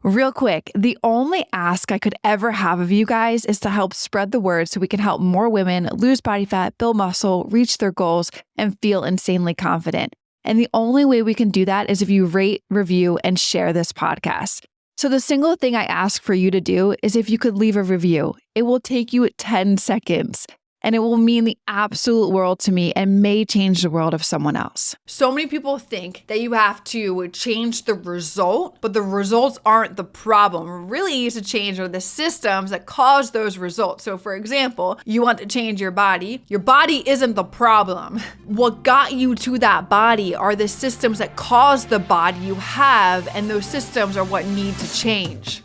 Real quick, the only ask I could ever have of you guys is to help spread the word so we can help more women lose body fat, build muscle, reach their goals, and feel insanely confident. And the only way we can do that is if you rate, review, and share this podcast. So the single thing I ask for you to do is if you could leave a review. It will take you 10 seconds. And it will mean the absolute world to me and may change the world of someone else. So many people think that you have to change the result, but the results aren't the problem. What really needs to change are the systems that cause those results. So for example, you want to change your body. Your body isn't the problem. What got you to that body are the systems that cause the body you have, and those systems are what need to change.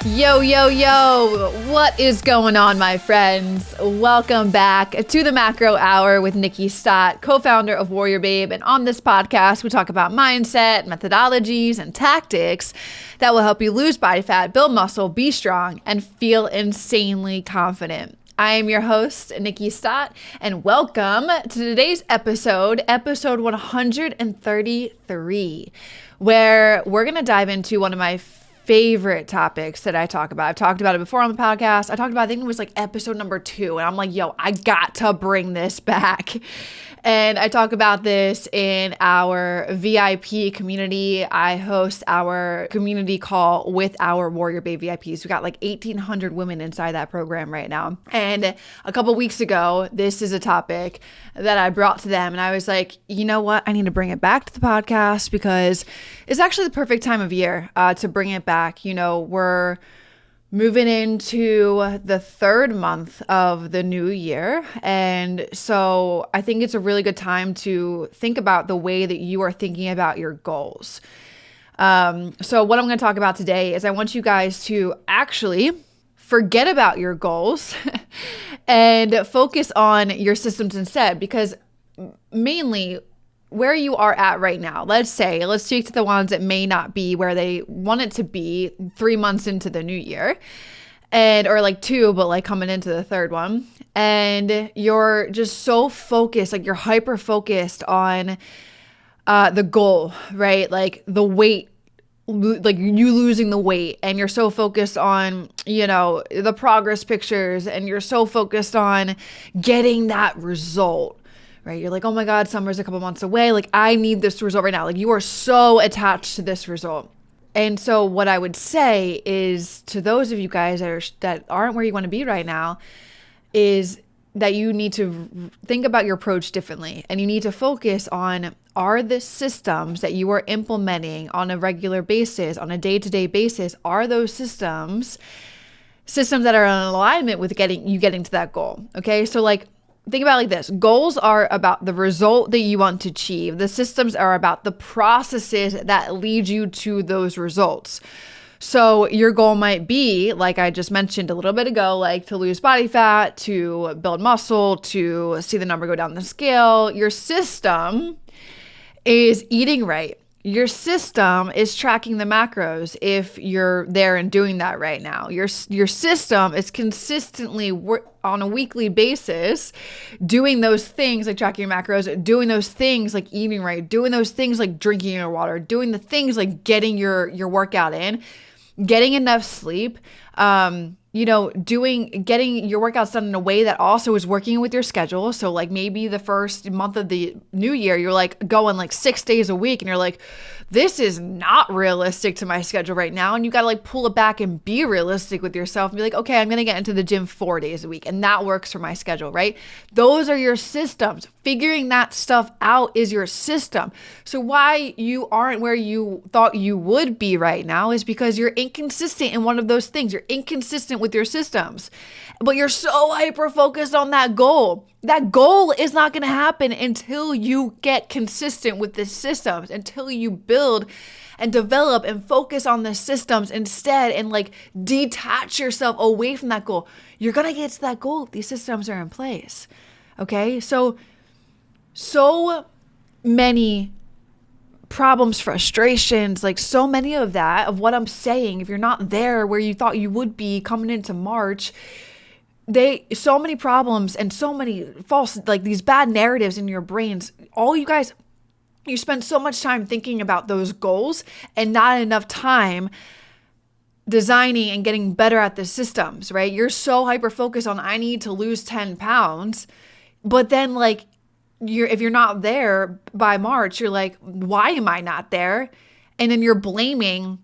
Yo, yo, yo, what is going on, my friends? Welcome back to the Macro Hour with Nikki Stott, co-founder of WarriorBabe. And on this podcast, we talk about mindset, methodologies, and tactics that will help you lose body fat, build muscle, be strong, and feel insanely confident. I am your host, Nikki Stott, and welcome to today's episode 133, where we're going to dive into one of my favorite topics that I talk about. I've talked about it before on the podcast. I talked about, I think it was like episode number 2. And I'm like, yo, I got to bring this back. And I talk about this in our VIP community. I host our community call with our WarriorBabe VIPs. We got like 1,800 women inside that program right now. And a couple weeks ago, this is a topic that I brought to them. And I was like, you know what? I need to bring it back to the podcast because it's actually the perfect time of year to bring it back. You know, we're moving into the third month of the new year. And so I think it's a really good time to think about the way that you are thinking about your goals. So what I'm going to talk about today is I want you guys to actually forget about your goals and focus on your systems instead, because mainly where you are at right now, let's speak to the ones that may not be where they want it to be 3 months into the new year, or like 2, but like coming into the third one. And you're just so focused, like you're hyper focused on the goal, right? Like the weight, like you losing the weight, and you're so focused on, you know, the progress pictures, and you're so focused on getting that result. Right? You're like, oh my God, summer's a couple months away. Like I need this result right now. Like you are so attached to this result. And so what I would say is to those of you guys that aren't where you want to be right now is that you need to think about your approach differently. And you need to focus on, are the systems that you are implementing on a regular basis, on a day-to-day basis, are those systems that are in alignment with getting to that goal? Okay. So like, think about it like this. Goals are about the result that you want to achieve. The systems are about the processes that lead you to those results. So your goal might be, like I just mentioned a little bit ago, like to lose body fat, to build muscle, to see the number go down the scale. Your system is eating right. Your system is tracking the macros if you're there and doing that right now. Your system is consistently on a weekly basis doing those things like tracking your macros, doing those things like eating right, doing those things like drinking your water, doing the things like getting your workout in, getting enough sleep, getting your workouts done in a way that also is working with your schedule. So like maybe the first month of the new year, you're like going like 6 days a week and you're like, this is not realistic to my schedule right now. And you got to like pull it back and be realistic with yourself and be like, okay, I'm going to get into the gym 4 days a week. And that works for my schedule, right? Those are your systems. Figuring that stuff out is your system. So why you aren't where you thought you would be right now is because you're inconsistent in one of those things. You're inconsistent with your systems, but you're so hyper focused on that goal. That goal is not going to happen until you get consistent with the systems, until you build and develop and focus on the systems instead and like detach yourself away from that goal. You're going to get to that goal if these systems are in place. Okay. So many problems, frustrations, like so many of that, of what I'm saying, if you're not there where you thought you would be coming into March, so many problems and so many false, like these bad narratives in your brains, all you guys, You spend so much time thinking about those goals and not enough time designing and getting better at the systems, right? You're so hyper-focused on, I need to lose 10 pounds. But then like, if you're not there by March, you're like, why am I not there? And then you're blaming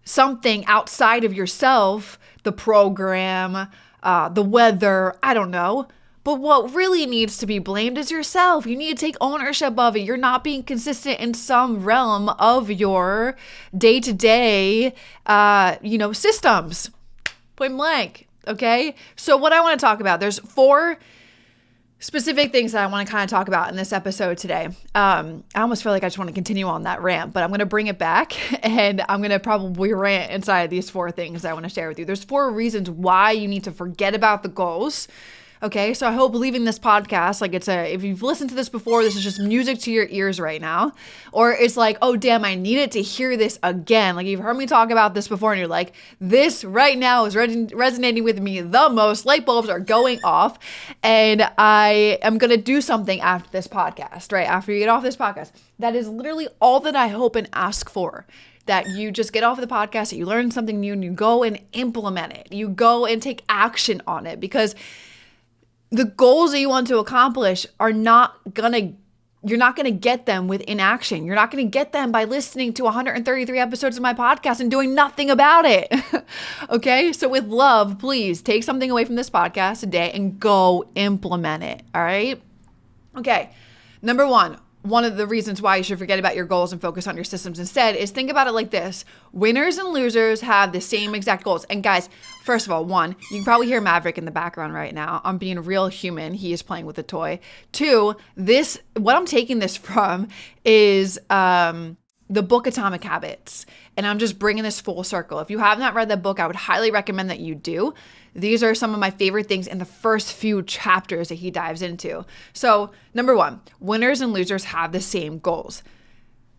something outside of yourself, the program, the weather, I don't know. But what really needs to be blamed is yourself. You need to take ownership of it. You're not being consistent in some realm of your day-to-day, systems. Point blank, okay? So what I want to talk about, there's 4 specific things that I want to kind of talk about in this episode today. I almost feel like I just want to continue on that rant, but I'm going to bring it back and I'm going to probably rant inside these 4 things that I want to share with you. There's 4 reasons why you need to forget about the goals. Okay, so I hope leaving this podcast, like if you've listened to this before, this is just music to your ears right now. Or it's like, oh damn, I needed to hear this again. Like you've heard me talk about this before and you're like, this right now is resonating with me the most. Light bulbs are going off and I am going to do something after this podcast, right? After you get off this podcast. That is literally all that I hope and ask for. That you just get off the podcast, that you learn something new and you go and implement it. You go and take action on it because the goals that you want to accomplish you're not going to get them with inaction. You're not going to get them by listening to 133 episodes of my podcast and doing nothing about it. Okay? So with love, please take something away from this podcast today and go implement it. All right? Okay. Number 1. One of the reasons why you should forget about your goals and focus on your systems instead is think about it like this. Winners and losers have the same exact goals. And guys, first of all, 1, you can probably hear Maverick in the background right now. I'm being real human. He is playing with a toy. 2, what I'm taking this from is the book Atomic Habits. And I'm just bringing this full circle. If you have not read that book, I would highly recommend that you do. These are some of my favorite things in the first few chapters that he dives into. So, number 1, winners and losers have the same goals.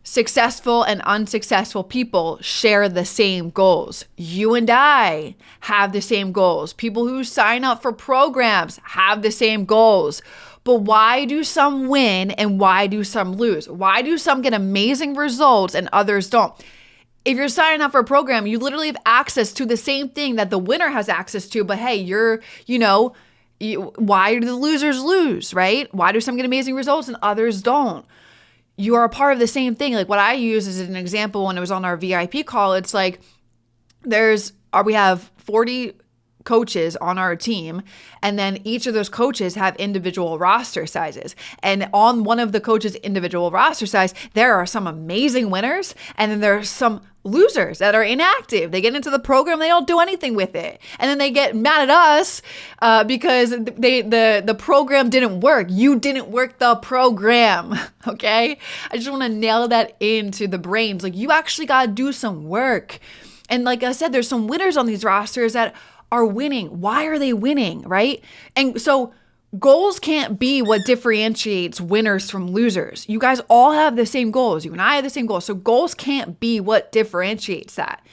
Successful and unsuccessful people share the same goals. You and I have the same goals. People who sign up for programs have the same goals. But why do some win and why do some lose? Why do some get amazing results and others don't? If you're signing up for a program, you literally have access to the same thing that the winner has access to, but hey, why do the losers lose, right? Why do some get amazing results and others don't? You are a part of the same thing. Like what I use as an example when it was on our VIP call, it's like we have 40 coaches on our team, and then each of those coaches have individual roster sizes. And on one of the coaches' individual roster size, there are some amazing winners, and then there are some losers that are inactive. They get into the program, they don't do anything with it, and then they get mad at us because the program didn't work. You didn't work the program, okay? I just want to nail that into the brains. Like you actually got to do some work. And like I said, there's some winners on these rosters that are winning. Why are they winning, right? And so goals can't be what differentiates winners from losers. You guys all have the same goals. You and I have the same goals. So goals can't be what differentiates that.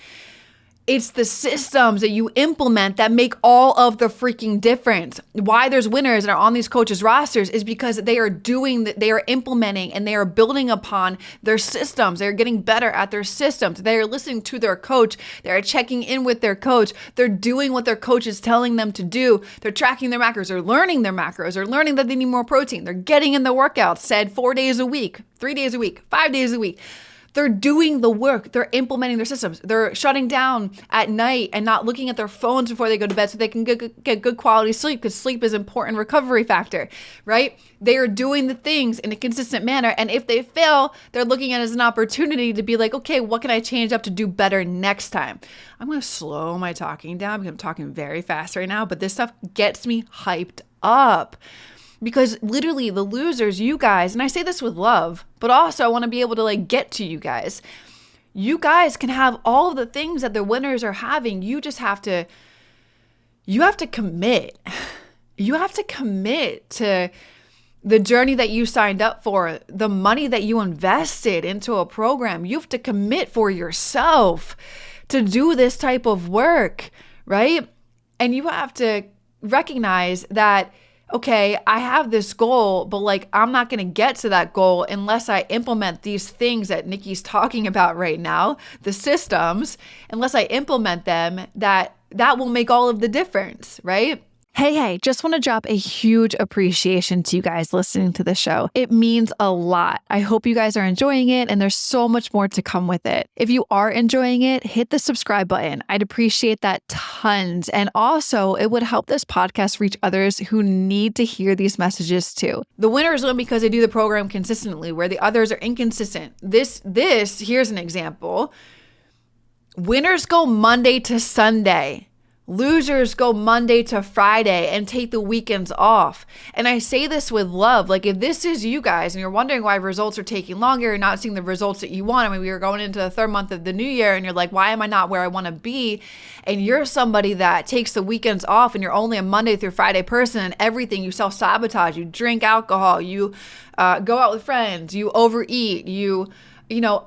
It's the systems that you implement that make all of the freaking difference. Why there's winners that are on these coaches' rosters is because they are implementing and they are building upon their systems. They're getting better at their systems. They are listening to their coach. They're checking in with their coach. They're doing what their coach is telling them to do. They're tracking their macros. They're learning their macros. They're learning that they need more protein. They're getting in the workouts, said 4 days a week, 3 days a week, 5 days a week. They're doing the work. They're implementing their systems. They're shutting down at night and not looking at their phones before they go to bed so they can get good quality sleep, because sleep is an important recovery factor, right? They are doing the things in a consistent manner. And if they fail, they're looking at it as an opportunity to be like, okay, what can I change up to do better next time? I'm going to slow my talking down because I'm talking very fast right now, but this stuff gets me hyped up. Because literally the losers, you guys, and I say this with love, but also I want to be able to get to you guys. You guys can have all of the things that the winners are having. You have to commit. You have to commit to the journey that you signed up for, the money that you invested into a program. You have to commit for yourself to do this type of work, right? And you have to recognize that, okay, I have this goal, but like, I'm not going to get to that goal unless I implement these things that Nikki's talking about right now, the systems, unless I implement them, that will make all of the difference, right? Hey, just want to drop a huge appreciation to you guys listening to the show. It means a lot. I hope you guys are enjoying it, and there's so much more to come with it. If you are enjoying it, hit the subscribe button. I'd appreciate that tons. And also, it would help this podcast reach others who need to hear these messages too. The winners win because they do the program consistently, where the others are inconsistent. Here's an example. Winners go Monday to Sunday. Losers go Monday to Friday and take the weekends off. And I say this with love. Like, if this is you guys and you're wondering why results are taking longer, you're not seeing the results that you want. I mean, we were going into the third month of the new year and you're like, why am I not where I want to be? And you're somebody that takes the weekends off and you're only a Monday through Friday person, and everything, you self-sabotage, you drink alcohol, you go out with friends, you overeat, you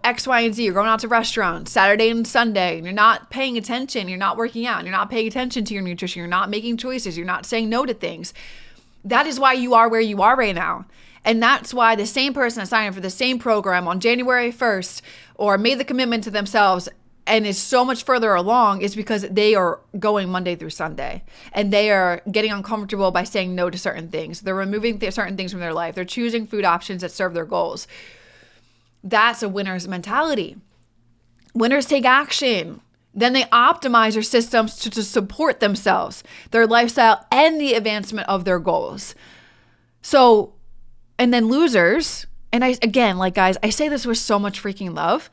X, Y, and Z. You're going out to restaurants Saturday and Sunday, and you're not paying attention. You're not working out. You're not paying attention to your nutrition. You're not making choices. You're not saying no to things. That is why you are where you are right now. And that's why the same person that signed up for the same program on January 1st or made the commitment to themselves and is so much further along is because they are going Monday through Sunday, and they are getting uncomfortable by saying no to certain things. They're removing certain things from their life. They're choosing food options that serve their goals. That's a winner's mentality. Winners take action. Then they optimize their systems to support themselves, their lifestyle, and the advancement of their goals. So, and then losers, and guys, I say this with so much freaking love.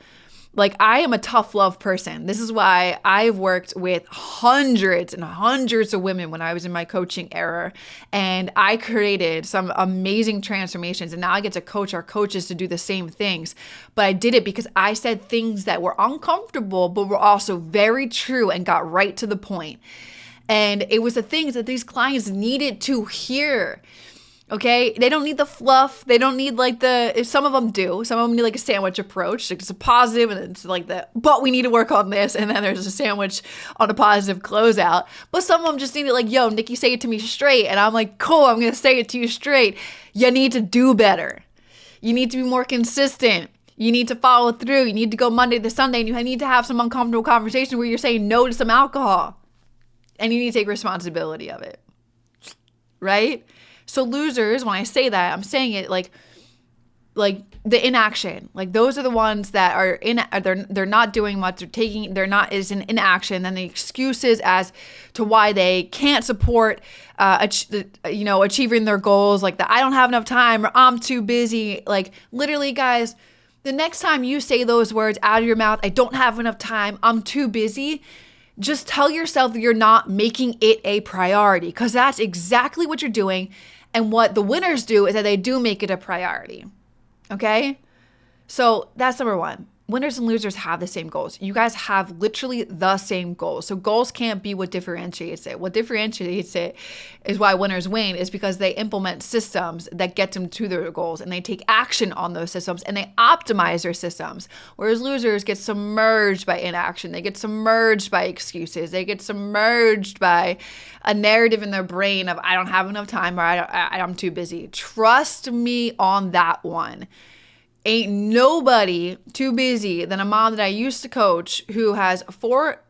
Like, I am a tough love person. This is why I've worked with hundreds and hundreds of women when I was in my coaching era. And I created some amazing transformations. And now I get to coach our coaches to do the same things. But I did it because I said things that were uncomfortable, but were also very true and got right to the point. And it was the things that these clients needed to hear. Okay, they don't need the fluff. They don't need some of them do. Some of them need like a sandwich approach. Like, it's a positive and it's like but we need to work on this. And then there's a sandwich on a positive closeout. But some of them just need it like, yo, Nikki, say it to me straight. And I'm like, cool, I'm going to say it to you straight. You need to do better. You need to be more consistent. You need to follow through. You need to go Monday to Sunday, and you need to have some uncomfortable conversations where you're saying no to some alcohol. And you need to take responsibility of it. Right? So losers, when I say that, I'm saying it like the inaction. Like, those are the ones that are they're not doing much. They're not is in inaction. Then the excuses as to why they can't support achieving their goals, like I don't have enough time, or I'm too busy. Like, literally, guys, the next time you say those words out of your mouth, I don't have enough time, I'm too busy, just tell yourself that you're not making it a priority, because that's exactly what you're doing. And what the winners do is that they do make it a priority. Okay? So that's number one. Winners and losers have the same goals. You guys have literally the same goals. So goals can't be what differentiates it. What differentiates it is why winners win, is because they implement systems that get them to their goals, and they take action on those systems, and they optimize their systems. Whereas losers get submerged by inaction. They get submerged by excuses. They get submerged by a narrative in their brain of, I don't have enough time, or I'm too busy. Trust me on that one. Ain't nobody too busy than a mom that I used to coach who has 4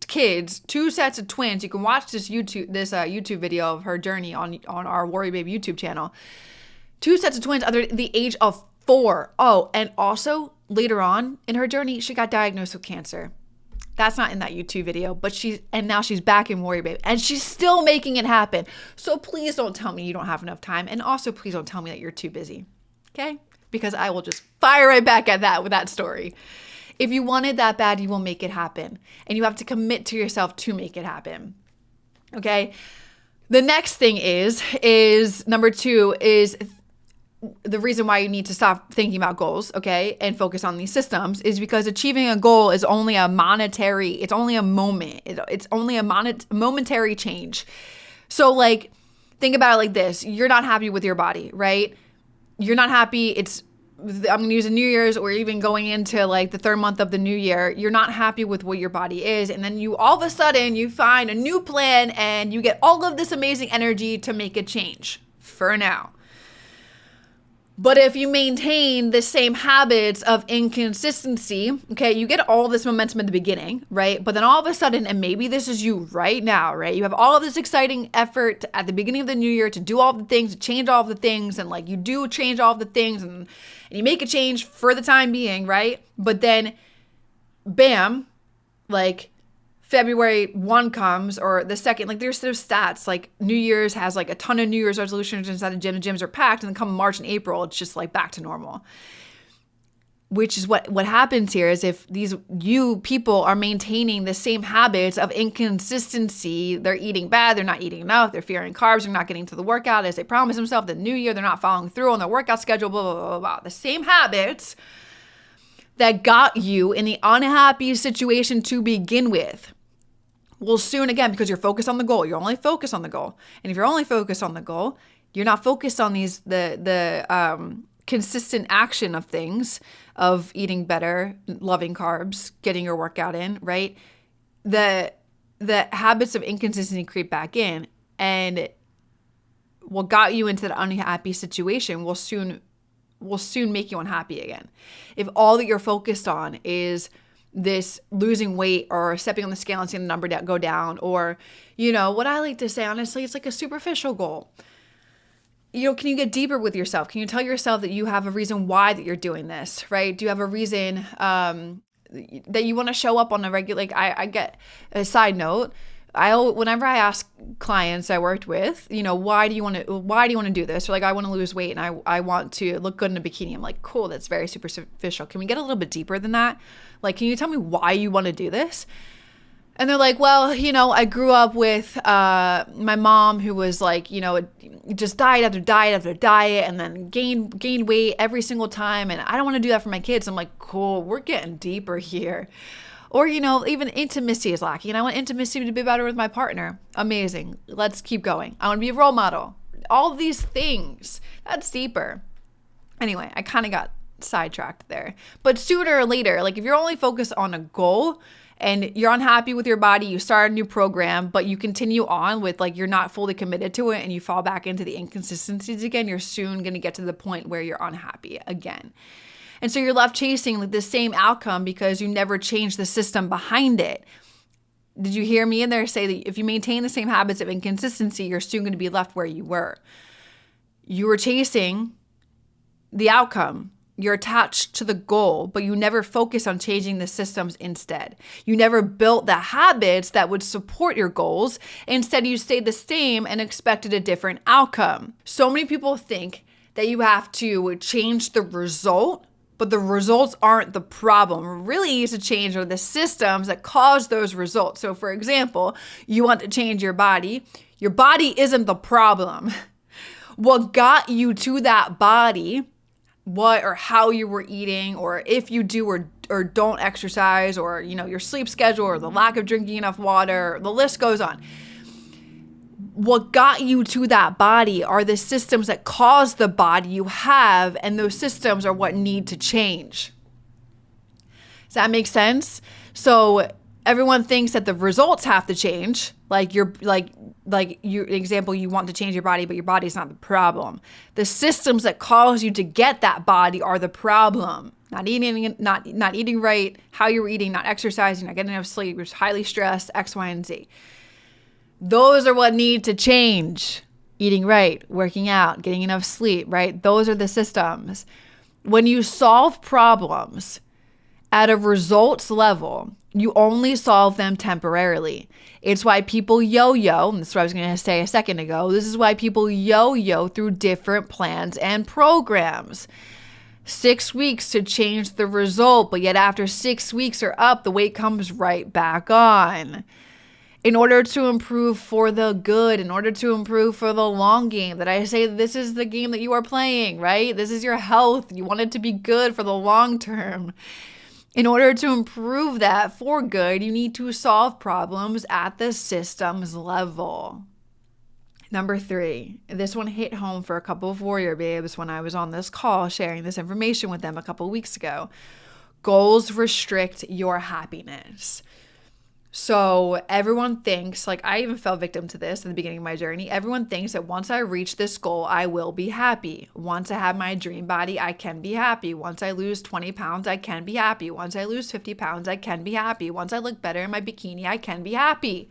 kids, 2 sets of twins. You can watch this YouTube video of her journey on our WarriorBabe YouTube channel. 2 sets of twins under the age of 4. Oh, and also later on in her journey, she got diagnosed with cancer. That's not in that YouTube video, but now she's back in WarriorBabe, and she's still making it happen. So please don't tell me you don't have enough time, and also please don't tell me that you're too busy. Okay? Because I will just fire right back at that with that story. If you want it that bad, you will make it happen. And you have to commit to yourself to make it happen. Okay? The next thing is number 2 is the reason why you need to stop thinking about goals, okay, and focus on these systems, is because achieving a goal is only it's only a moment. It's only a momentary change. So, like, think about it like this. You're not happy with your body, right? You're not happy. I'm going to use a New Year's, or even going into like the 3rd month of the new year. You're not happy with what your body is. And then you all of a sudden you find a new plan and you get all of this amazing energy to make a change. for now. But if you maintain the same habits of inconsistency, okay, you get all this momentum at the beginning, right? But then all of a sudden, and maybe this is you right now, right? You have all of this exciting effort at the beginning of the new year to do all the things, to change all the things, and like you do change all the things, and you make a change for the time being, right? But then, bam, like February 1 comes, or the second, like there's stats, like New Year's has like a ton of New Year's resolutions inside the gym. The gyms are packed, and then come March and April, it's just like back to normal. Which is what happens here is if you people are maintaining the same habits of inconsistency, they're eating bad, they're not eating enough, they're fearing carbs, they're not getting to the workout as they promised themselves. The new year, they're not following through on their workout schedule, blah, blah, blah, blah, blah. The same habits that got you in the unhappy situation to begin with will soon, again, because you're focused on the goal. You're only focused on the goal. And if you're only focused on the goal, you're not focused on the consistent action of things, of eating better, loving carbs, getting your workout in, right? The habits of inconsistency creep back in, and what got you into the unhappy situation will soon make you unhappy again. If all that you're focused on is this losing weight or stepping on the scale and seeing the number go down, or, what I like to say, honestly, it's like a superficial goal. Can you get deeper with yourself? Can you tell yourself that you have a reason why that you're doing this, right? Do you have a reason that you want to show up on a regular, like I get a side note. Whenever I ask clients I worked with, why do you want to do this? Or like, I want to lose weight and I want to look good in a bikini. I'm like, cool, that's very superficial. Can we get a little bit deeper than that? Like, can you tell me why you want to do this? And they're like, well, I grew up with my mom who was like, just diet after diet after diet, and then gained weight every single time. And I don't want to do that for my kids. I'm like, cool, we're getting deeper here. Or, even intimacy is lacking. I want intimacy to be better with my partner. Amazing. Let's keep going. I want to be a role model. All of these things. That's deeper. Anyway, I kind of got sidetracked there. But sooner or later, like if you're only focused on a goal and you're unhappy with your body, you start a new program, but you continue on with like you're not fully committed to it and you fall back into the inconsistencies again, you're soon going to get to the point where you're unhappy again. And so you're left chasing like the same outcome because you never changed the system behind it. Did you hear me in there say that if you maintain the same habits of inconsistency, you're soon going to be left where you were? You were chasing the outcome. You're attached to the goal, but you never focus on changing the systems instead. You never built the habits that would support your goals. Instead, you stayed the same and expected a different outcome. So many people think that you have to change the result, but the results aren't the problem. What really needs to change are the systems that cause those results. So for example, you want to change your body. Your body isn't the problem. What got you to that body, what or how you were eating, or if you do or don't exercise, or your sleep schedule, or the lack of drinking enough water, the list goes on. What got you to that body are the systems that cause the body you have, and those systems are what need to change. Does that make sense? So everyone thinks that the results have to change. Like your example, you want to change your body, but your body's not the problem. The systems that cause you to get that body are the problem. Not eating right, how you're eating, not exercising, not getting enough sleep, you're highly stressed, X, Y, and Z. Those are what need to change. Eating right, working out, getting enough sleep, right? Those are the systems. When you solve problems at a results level, you only solve them temporarily. It's why people yo-yo, and this is what I was going to say a second ago. This is why people yo-yo through different plans and programs. 6 weeks to change the result, but yet after 6 weeks are up, the weight comes right back on. In order to improve for the good, in order to improve for the long game, that I say this is the game that you are playing, right? This is your health. You want it to be good for the long term. In order to improve that for good, you need to solve problems at the systems level. Number 3, this one hit home for a couple of WarriorBabes when I was on this call sharing this information with them a couple of weeks ago. Goals restrict your happiness. So everyone thinks, like I even fell victim to this in the beginning of my journey. Everyone thinks that once I reach this goal, I will be happy. Once I have my dream body, I can be happy. Once I lose 20 pounds, I can be happy. Once I lose 50 pounds, I can be happy. Once I look better in my bikini, I can be happy.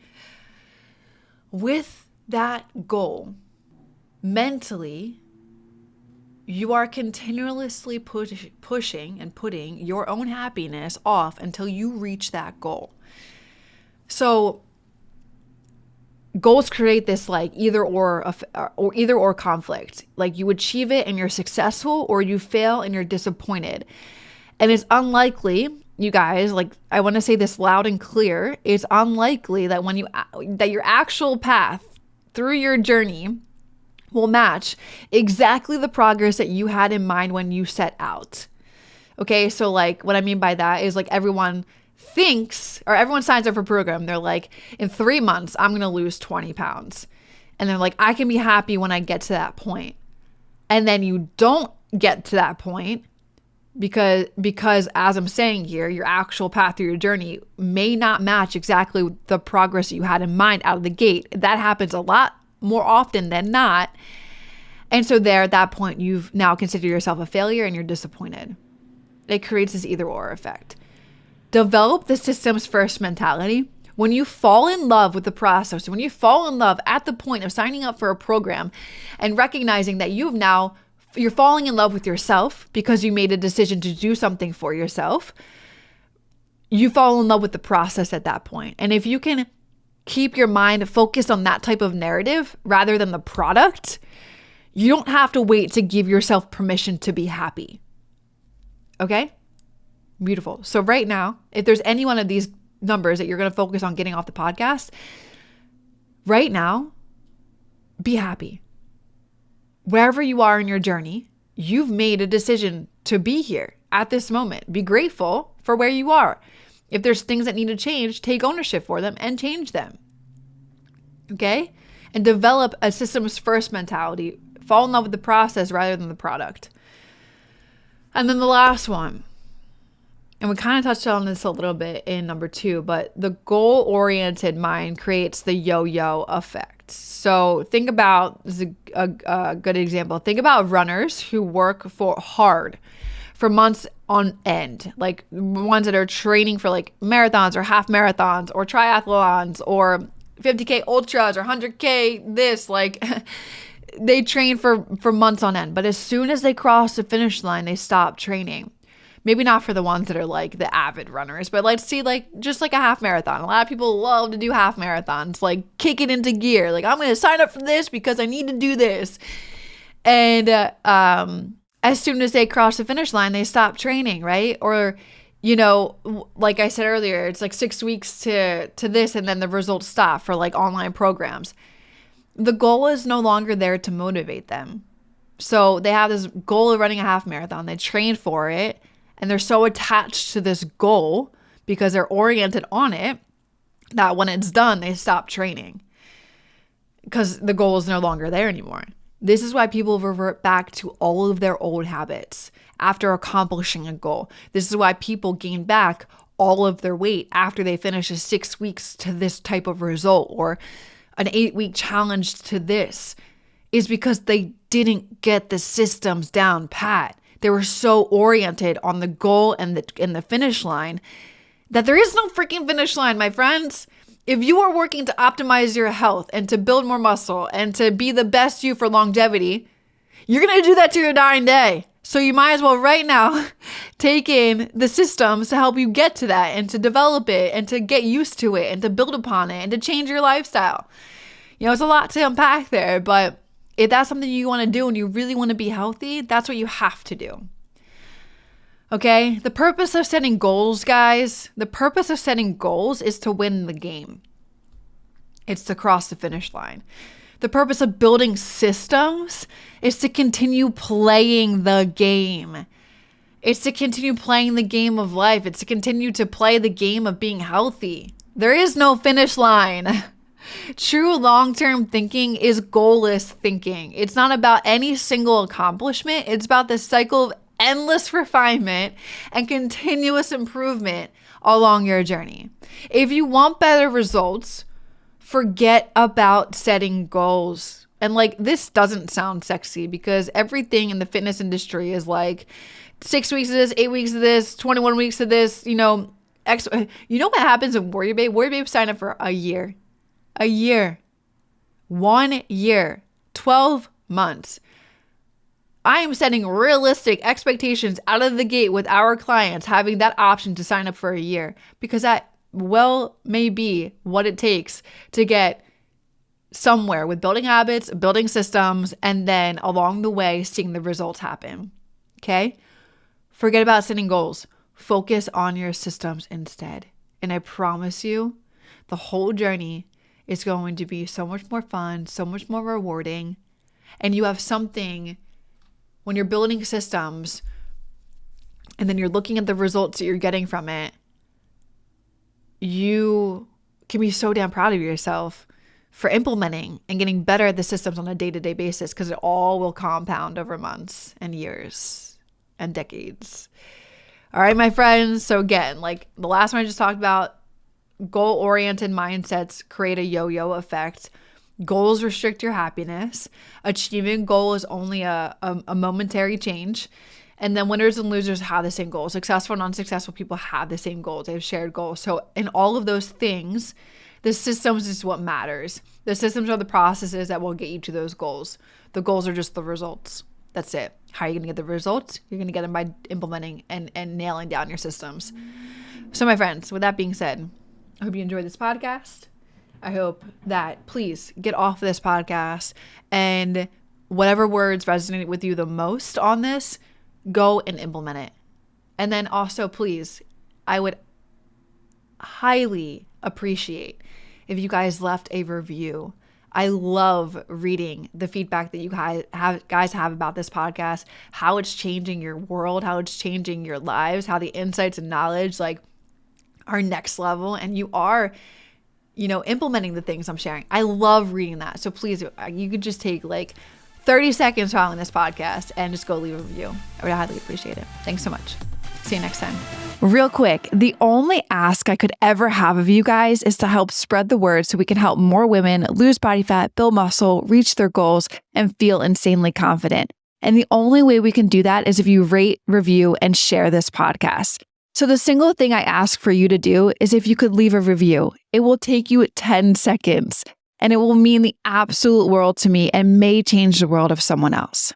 With that goal, mentally, you are continuously pushing and putting your own happiness off until you reach that goal. So goals create this like either or conflict. Like you achieve it and you're successful, or you fail and you're disappointed. And it's unlikely, you guys, like I want to say this loud and clear, it's unlikely that that your actual path through your journey will match exactly the progress that you had in mind when you set out. Okay, so like what I mean by that is like everyone signs up for a program. They're like, in 3 months, I'm going to lose 20 pounds. And they're like, I can be happy when I get to that point. And then you don't get to that point because as I'm saying here, your actual path through your journey may not match exactly the progress that you had in mind out of the gate. That happens a lot more often than not. And so there, at that point, you've now considered yourself a failure and you're disappointed. It creates this either or effect. Develop the systems first mentality. When you fall in love with the process, when you fall in love at the point of signing up for a program and recognizing that you're falling in love with yourself because you made a decision to do something for yourself, you fall in love with the process at that point. And if you can keep your mind focused on that type of narrative rather than the product, you don't have to wait to give yourself permission to be happy. Okay? Beautiful. So right now, if there's any one of these numbers that you're going to focus on getting off the podcast, right now, be happy. Wherever you are in your journey, you've made a decision to be here at this moment. Be grateful for where you are. If there's things that need to change, take ownership for them and change them. Okay? And develop a systems first mentality. Fall in love with the process rather than the product. And then the last one, and we kind of touched on this a little bit in number 2, but the goal-oriented mind creates the yo-yo effect. So think about, this is a good example, think about runners who work hard for months on end, like ones that are training for like marathons or half marathons or triathlons or 50K ultras or 100K this, like they train for months on end. But as soon as they cross the finish line, they stop training. Maybe not for the ones that are like the avid runners, but let's see like just like a half marathon. A lot of people love to do half marathons, like kick it into gear. Like I'm going to sign up for this because I need to do this. And as soon as they cross the finish line, they stop training, right? Or, you know, like I said earlier, it's like 6 weeks to this and then the results stop for like online programs. The goal is no longer there to motivate them. So they have this goal of running a half marathon. They train for it. And they're so attached to this goal because they're oriented on it that when it's done, they stop training because the goal is no longer there anymore. This is why people revert back to all of their old habits after accomplishing a goal. This is why people gain back all of their weight after they finish a 6 weeks to this type of result or an 8-week challenge to this, is because they didn't get the systems down pat. They were so oriented on the goal and the finish line that there is no freaking finish line, my friends. If you are working to optimize your health and to build more muscle and to be the best you for longevity, you're going to do that to your dying day. So you might as well right now take in the systems to help you get to that and to develop it and to get used to it and to build upon it and to change your lifestyle. You know, it's a lot to unpack there, but if that's something you want to do and you really want to be healthy, that's what you have to do. Okay? The purpose of setting goals, guys, the purpose of setting goals is to win the game. It's to cross the finish line. The purpose of building systems is to continue playing the game. It's to continue playing the game of life. It's to continue to play the game of being healthy. There is no finish line. True long-term thinking is goalless thinking. It's not about any single accomplishment. It's about the cycle of endless refinement and continuous improvement along your journey. If you want better results, forget about setting goals. And like, this doesn't sound sexy because everything in the fitness industry is like 6 weeks of this, 8 weeks of this, 21 weeks of this, you know what happens in WarriorBabe? WarriorBabe sign up for a year, 1 year, 12 months. I am setting realistic expectations out of the gate with our clients, having that option to sign up for a year, because that may be what it takes to get somewhere with building habits, building systems, and then along the way, seeing the results happen. Okay? Forget about setting goals. Focus on your systems instead. And I promise you, the whole journey is going to be so much more fun, so much more rewarding. And you have something when you're building systems and then you're looking at the results that you're getting from it, you can be so damn proud of yourself for implementing and getting better at the systems on a day-to-day basis, because it all will compound over months and years and decades. All right, my friends. So again, like the last one I just talked about, goal-oriented mindsets create a yo-yo effect. Goals restrict your happiness. Achieving goal is only a momentary change. And then winners and losers have the same goals. Successful and unsuccessful people have the same goals. They have shared goals. So in all of those things, the systems is what matters. The systems are the processes that will get you to those goals. The goals are just the results. That's it. How are you going to get the results? You're going to get them by implementing and nailing down your systems. So my friends, with that being said, I hope you enjoyed this podcast. I hope that please get off this podcast and whatever words resonate with you the most on this, go and implement it. And then also, please, I would highly appreciate if you guys left a review. I love reading the feedback that you guys have about this podcast, how it's changing your world, how it's changing your lives, how the insights and knowledge like are next level, and you are, implementing the things I'm sharing. I love reading that. So please, you could just take like 30 seconds following this podcast and just go leave a review. I would highly appreciate it. Thanks so much. See you next time. Real quick, the only ask I could ever have of you guys is to help spread the word so we can help more women lose body fat, build muscle, reach their goals, and feel insanely confident. And the only way we can do that is if you rate, review, and share this podcast. So the single thing I ask for you to do is if you could leave a review. It will take you 10 seconds, and it will mean the absolute world to me and may change the world of someone else.